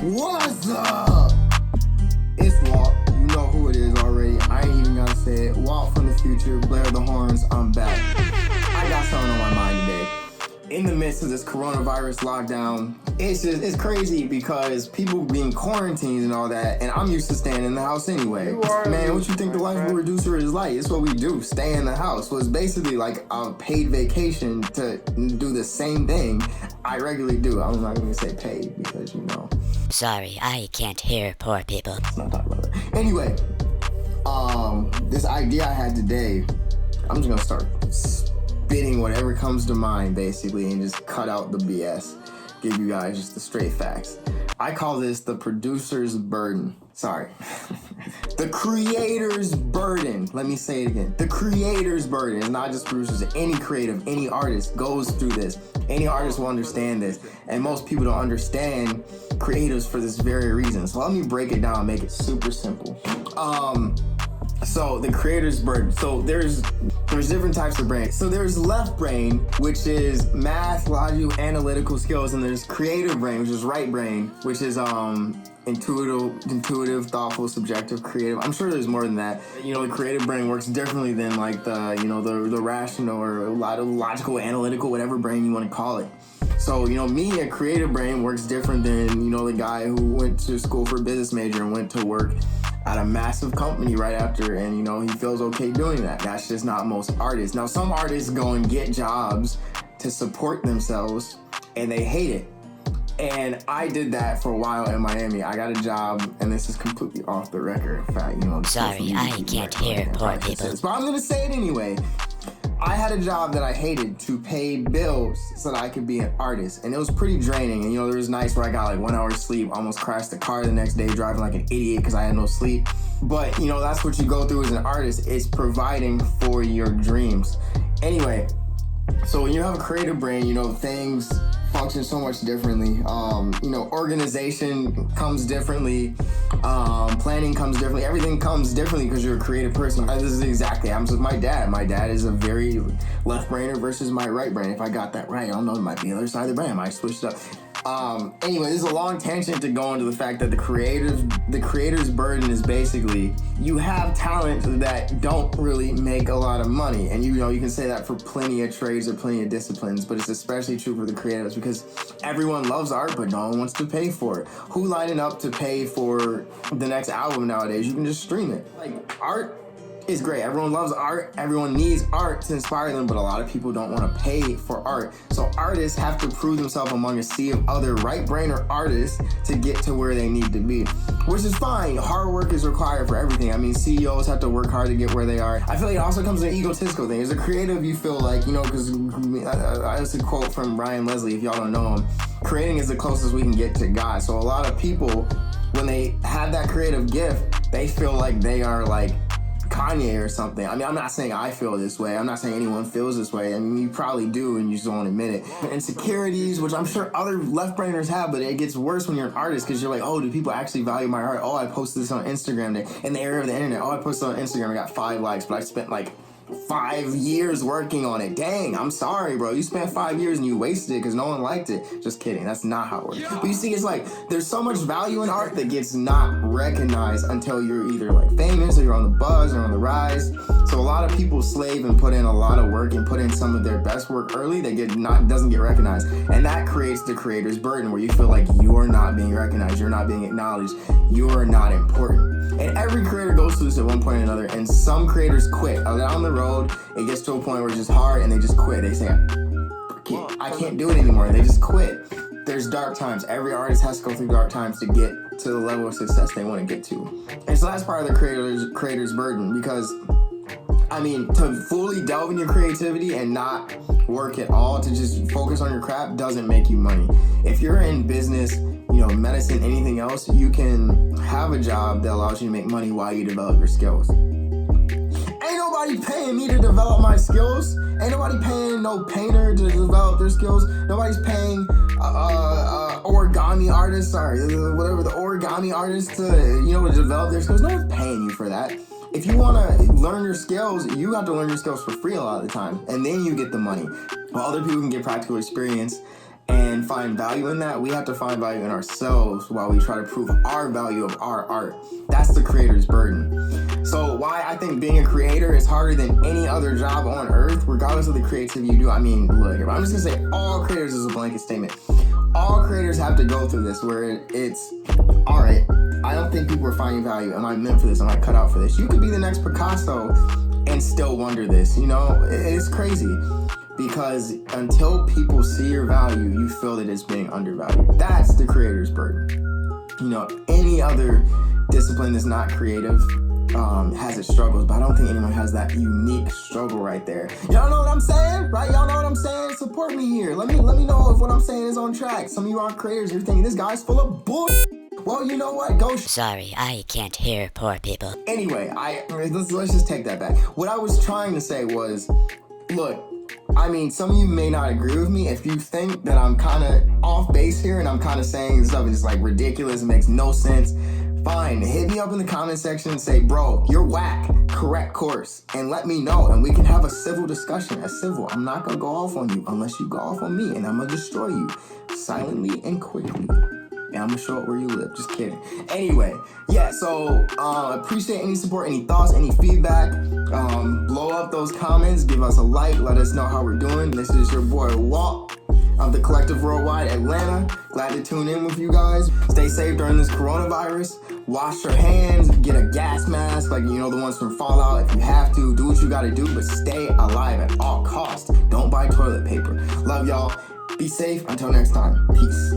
What's up? It's Walt. You know who it is already. I ain't even gotta say it. Walt from the future. Blair the horns. I'm back. I got something on my mind today. In the midst of this coronavirus lockdown, it's crazy because people being quarantined and all that, and I'm used to staying in the house anyway. Man, what you think the life reducer is like? It's what we do, stay in the house. So it's basically like a paid vacation to do the same thing I regularly do. I'm not gonna say paid because, you know. Sorry, I can't hear poor people. Let's not talk about that. Anyway, this idea I had today, I'm just gonna start spitting whatever comes to mind, basically, and just cut out the BS. Give you guys just the straight facts. I call this the producer's burden. Sorry. The creator's burden. Let me say it again. The creator's burden is not just producers. Any creative, any artist goes through this. Any artist will understand this. And most people don't understand creatives for this very reason. So let me break it down and make it super simple. So the creator's burden. So there's different types of brain. So there's left brain, which is math, logic, analytical skills, and there's creative brain, which is right brain, which is intuitive, thoughtful, subjective, creative. I'm sure there's more than that. You know, the creative brain works differently than like the rational or a lot of logical, analytical, whatever brain you want to call it. So, me, a creative brain works different than, the guy who went to school for a business major and went to work at a massive company right after, and, he feels okay doing that. That's just not most artists. Now, some artists go and get jobs to support themselves, and they hate it. And I did that for a while in Miami. I got a job, and this is completely off the record. In fact, Sorry, I can't hear poor people. But I'm gonna say it anyway. I had a job that I hated to pay bills so that I could be an artist, and it was pretty draining. And there was nights where I got like 1 hour sleep, almost crashed the car the next day driving like an idiot because I had no sleep. But that's what you go through as an artist. It's providing for your dreams. Anyway, so when you have a creative brain, things function so much differently. Organization comes differently. Planning comes differently. Everything comes differently because you're a creative person. This is exactly. I'm with my dad. My dad is a very left brainer versus my right brain. If I got that right, I don't know. It might be the other side of the brain. I might switch it up. Anyway, this is a long tangent to go into the fact that the creator's burden is basically you have talent that don't really make a lot of money. And you can say that for plenty of trades or plenty of disciplines, but it's especially true for the creatives because everyone loves art, but no one wants to pay for it. Who lining up to pay for the next album nowadays? You can just stream it. Like, art is great. Everyone loves art. Everyone needs art to inspire them, but a lot of people don't want to pay for art. So artists have to prove themselves among a sea of other right-brainer artists to get to where they need to be, which is fine. Hard work is required for everything. I mean, CEOs have to work hard to get where they are. I feel like it also comes to an egotistical thing. As a creative, you feel like, because I used to quote from Ryan Leslie, if y'all don't know him, creating is the closest we can get to God. So a lot of people, when they have that creative gift, they feel like they are like Kanye or something. I mean, I'm not saying I feel this way. I'm not saying anyone feels this way. I mean, you probably do and you just don't admit it. Insecurities, which I'm sure other left-brainers have, but it gets worse when you're an artist because you're like, oh, do people actually value my art? Oh, I posted this on Instagram. In the era of the internet, oh, I posted on Instagram, I got 5 likes, but I spent like 5 years working on it. Dang, I'm sorry, bro. You spent 5 years and you wasted it because no one liked it. Just kidding. That's not how it works. But you see, it's like there's so much value in art that gets not recognized until you're either like famous or you're on the buzz or on the rise. So a lot of people slave and put in a lot of work and put in some of their best work early that doesn't get recognized. And that creates the creator's burden where you feel like you're not being recognized, you're not being acknowledged, you're not important. And every creator goes through this at one point or another, and some creators quit. Down the road, it gets to a point where it's just hard, and they just quit. They say, I can't do it anymore, and they just quit. There's dark times. Every artist has to go through dark times to get to the level of success they want to get to. And so that's part of the creator's burden, because, I mean, to fully delve in your creativity and not work at all, to just focus on your craft, doesn't make you money. If you're in business, medicine, anything else, you can have a job that allows you to make money while you develop your skills. Ain't nobody paying me to develop my skills. Ain't nobody paying no painter to develop their skills. Nobody's paying origami artists, the origami artists to develop their skills. No one's paying you for that. If you want to learn your skills, you have to learn your skills for free a lot of the time, and then you get the money. While other people can get practical experience and find value in that, we have to find value in ourselves while we try to prove our value of our art. That's the creator's burden. So why I think being a creator is harder than any other job on earth, regardless of the creativity you do. I mean, look, I'm just gonna say all creators is a blanket statement. All creators have to go through this where it's, all right, I don't think people are finding value. Am I meant for this? Am I cut out for this? You could be the next Picasso and still wonder this, you know? It's crazy. Because until people see your value, you feel that it's being undervalued. That's the creator's burden. You know, any other discipline that's not creative has its struggles, but I don't think anyone has that unique struggle right there. Y'all know what I'm saying, right? Y'all know what I'm saying? Support me here. Let me know if what I'm saying is on track. Some of you aren't creators. You're thinking this guy's full of bull. Well, you know what? Sorry, I can't hear poor people. Anyway, let's just take that back. What I was trying to say was, look, I mean, some of you may not agree with me if you think that I'm kind of off base here and I'm kind of saying stuff and it's like ridiculous, it makes no sense. Fine, hit me up in the comment section and say, bro, you're whack, correct course, and let me know and we can have a civil discussion. I'm not gonna go off on you unless you go off on me, and I'm gonna destroy you silently and quickly. And I'm gonna show up where you live. Just kidding. Anyway, yeah, so appreciate any support, any thoughts, any feedback. Blow up those comments, give us a like, let us know how we're doing. This is your boy Walt of the Collective Worldwide Atlanta. Glad to tune in with you guys. Stay safe during this coronavirus. Wash your hands, get a gas mask, like you know the ones from Fallout. If you have to, do what you gotta do, but stay alive at all costs. Don't buy toilet paper. Love y'all. Be safe. Until next time. Peace.